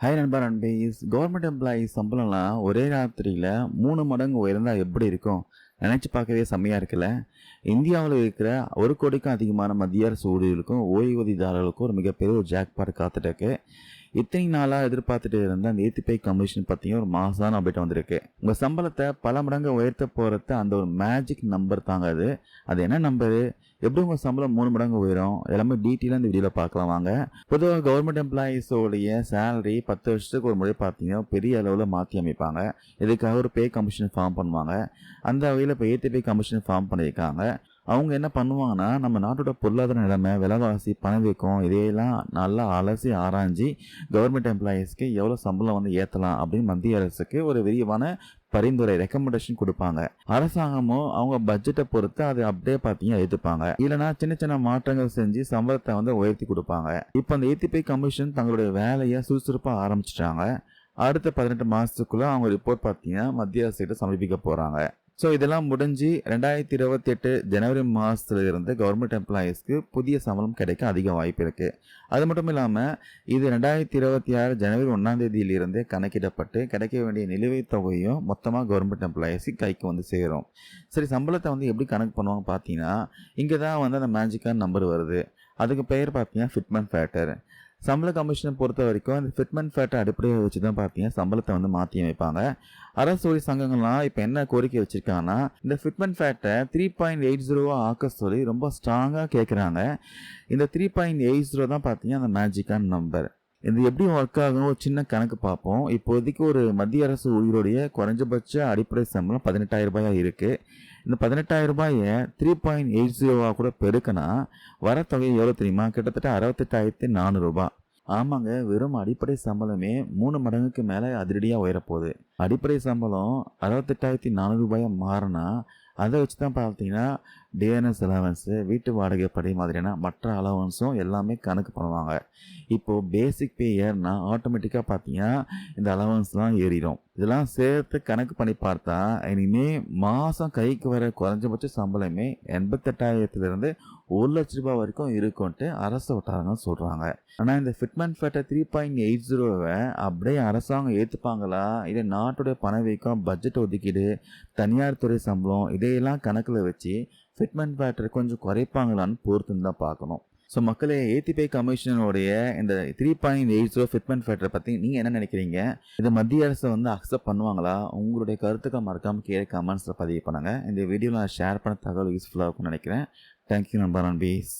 Hi நண்பா நண்பீஸ். Government employees சம்பளம்லாம் ஒரே ராத்திரியில் 3 மடங்கு உயர்ந்தா எப்படி இருக்கும்? நினச்சி பார்க்கவே செம்மையாக இருக்குல்ல. இந்தியாவில் இருக்கிற 1 கோடிக்கும் அதிகமான மத்திய அரசு ஊழியர்களுக்கும் ஓய்வூதியதாரர்களுக்கும் ஒரு மிகப்பெரிய ஒரு ஜாக்பாட் காத்துட்டு இருக்கு. இத்தனை நாளாக எதிர்பார்த்துட்டு இருந்த அந்த ஏத்திபே கமிஷன் பற்றியும் ஒரு மாசான அப்டேட் வந்திருக்கு. உங்கள் சம்பளத்தை பல மடங்கு உயர்த்த போகிறது அந்த ஒரு மேஜிக் நம்பர் தாங்க அது. அது என்ன நம்பரு? எப்படி உங்கள் சம்பளம் 3 மடங்கு உயரும்? எல்லாமே டீட்டெயிலாக இந்த வீடியோவில் பார்க்கலாம் வாங்க. பொதுவாக கவர்மெண்ட் எம்ப்ளாயீஸோடைய சேலரி 10 வருஷத்துக்கு ஒரு முறை பார்த்தீங்கன்னா பெரிய அளவில் மாற்றி அமைப்பாங்க. இதுக்காக ஒரு பே கமிஷன் ஃபார்ம் பண்ணுவாங்க. அந்த வகையில் இப்போ ஏத்திபே கமிஷன் ஃபார்ம் பண்ணியிருக்காங்க. அவங்க என்ன பண்ணுவாங்கன்னா, நம்ம நாட்டோட பொருளாதார நிலைமை, விலைவாசி, பணவீக்கம் இதையெல்லாம் நல்லா அலசி ஆராய்ஞ்சி கவர்மெண்ட் எம்ப்ளாயீஸ்க்கு எவ்வளோ சம்பளம் ஏற்றலாம் அப்படின்னு மத்திய அரசுக்கு ஒரு விரிவான பரிந்துரை ரெக்கமெண்டேஷன் கொடுப்பாங்க. அரசாங்கமும் அவங்க பட்ஜெட்டை பொறுத்து அதை அப்படியே பார்த்தீங்கன்னா ஏற்றுப்பாங்க. இல்லைனா சின்ன சின்ன மாற்றங்கள் செஞ்சு சம்பளத்தை உயர்த்தி கொடுப்பாங்க. இப்போ அந்த ஏத்திபே கமிஷன் தங்களுடைய வேலையை சுறுசுறுப்பாக ஆரம்பிச்சிட்டாங்க. அடுத்த 18 மாதத்துக்குள்ளே அவங்க ரிப்போர்ட் பார்த்தீங்கன்னா மத்திய அரசுகிட்ட சமர்ப்பிக்க போகிறாங்க. ஸோ இதெல்லாம் முடிஞ்சு 2028 ஜனவரி மாதத்துல இருந்து கவர்மெண்ட் எம்ப்ளாயீஸ்க்கு புதிய சம்பளம் கிடைக்க அதிக வாய்ப்பு இருக்குது. அது மட்டும் இல்லாமல் இது 2026 ஜனவரி 1ஆம் தேதியிலிருந்தே கணக்கிடப்பட்டு கிடைக்க வேண்டிய நிலுவைத் தொகையும் மொத்தமாக கவர்மெண்ட் எம்ப்ளாயீஸுக்கு கைக்கு சேரும். சரி, சம்பளத்தை எப்படி கணக்கு பண்ணுவாங்க பார்த்தீங்கன்னா, இங்கே தான் அந்த மேஜிக்கான நம்பர் வருது. அதுக்கு பெயர் பார்த்தீங்கன்னா ஃபிட்மென்ட் ஃபேக்டர். சம்பள கமிஷனை பொறுத்த வரைக்கும் அந்த ஃபிட்மென்ட் ஃபேக்டர் அடிப்படையை வச்சு தான் பார்த்தீங்கன்னா சம்பளத்தை மாற்றி அமைப்பாங்க. அரசு ஊழியர் சங்கங்கள்லாம் இப்போ என்ன கோரிக்கை வச்சுருக்காங்கன்னா, இந்த ஃபிட்மென்ட் ஃபேக்டரை 3.80 ஆக்க சொல்லி ரொம்ப ஸ்ட்ராங்காக கேட்குறாங்க. இந்த 3.80 தான் பார்த்தீங்கன்னா அந்த மேஜிக்கான நம்பர். இது எப்படி ஒர்க் ஆகும் ஒரு சின்ன கணக்கு பார்ப்போம். இப்போதைக்கு ஒரு மத்திய அரசு ஊழியருடைய குறைஞ்சபட்ச அடிப்படை சம்பளம் 18,000 ரூபாயாக இருக்குது. இந்த 18,000 ரூபாயை 3.80 கூட பெருக்கினா வர தொகை எவ்வளோ தெரியுமா? கிட்டத்தட்ட 68,400 ரூபாய். ஆமாங்க, வெறும் அடிப்படை சம்பளமே 3 மடங்குக்கு மேலே அதிரடியாக உயரப்போகுது. அடிப்படை சம்பளம் 68,400 ரூபாயாக மாறினா அதை வச்சு தான் பார்த்தீங்கன்னா டிஎன்எஸ் அலவன்ஸு, வீட்டு வாடகை படி மாதிரியான மற்ற அலவன்ஸும் எல்லாமே கணக்கு பண்ணுவாங்க. இப்போது பேசிக் பே ஏறினா ஆட்டோமேட்டிக்காக பார்த்தீங்கன்னா இந்த அலவன்ஸ்லாம் ஏறிடும். இதெல்லாம் சேர்த்து கணக்கு பண்ணி பார்த்தா இனிமேல் மாதம் கைக்கு வர குறைஞ்சபட்ச சம்பளமே 88,000 1 லட்ச ரூபாய் வரைக்கும் இருக்கும்ட்டு அரசு வட்டாரங்கள் சொல்கிறாங்க. ஆனால் இந்த ஃபிட்மென்ட் ஃபேக்டர் 3.80 அப்படியே அரசாங்கம் ஏற்றுப்பாங்களா, இல்லை நாட்டுடைய பணவீக்கம், பட்ஜெட் ஒதுக்கீடு, தனியார் துறை சம்பளம் இதையெல்லாம் கணக்கில் வச்சு ஃபிட்மென்ட் ஃபேக்டர் கொஞ்சம் குறைப்பாங்களான்னு பொறுத்துன்னு தான் பார்க்கணும். ஸோ மக்களே, ஏத்திபே கமிஷனுடைய இந்த 3.80 ஃபிட்மென்ட் ஃபேக்டரை பற்றி நீங்கள் என்ன நினைக்கிறீங்க? இதை மத்திய அரசு அக்செப்ட் பண்ணுவாங்களா? உங்களுடைய கருத்துக்கள் மறக்காமல் கீழே கமெண்ட்ஸில் பதிவு பண்ணுங்கள். இந்த வீடியோவில் நான் ஷேர் பண்ண தகவல் யூஸ்ஃபுல்லாக இருக்கும்னு நினைக்கிறேன். தேங்க்யூ நண்பா நண்பீஸ்.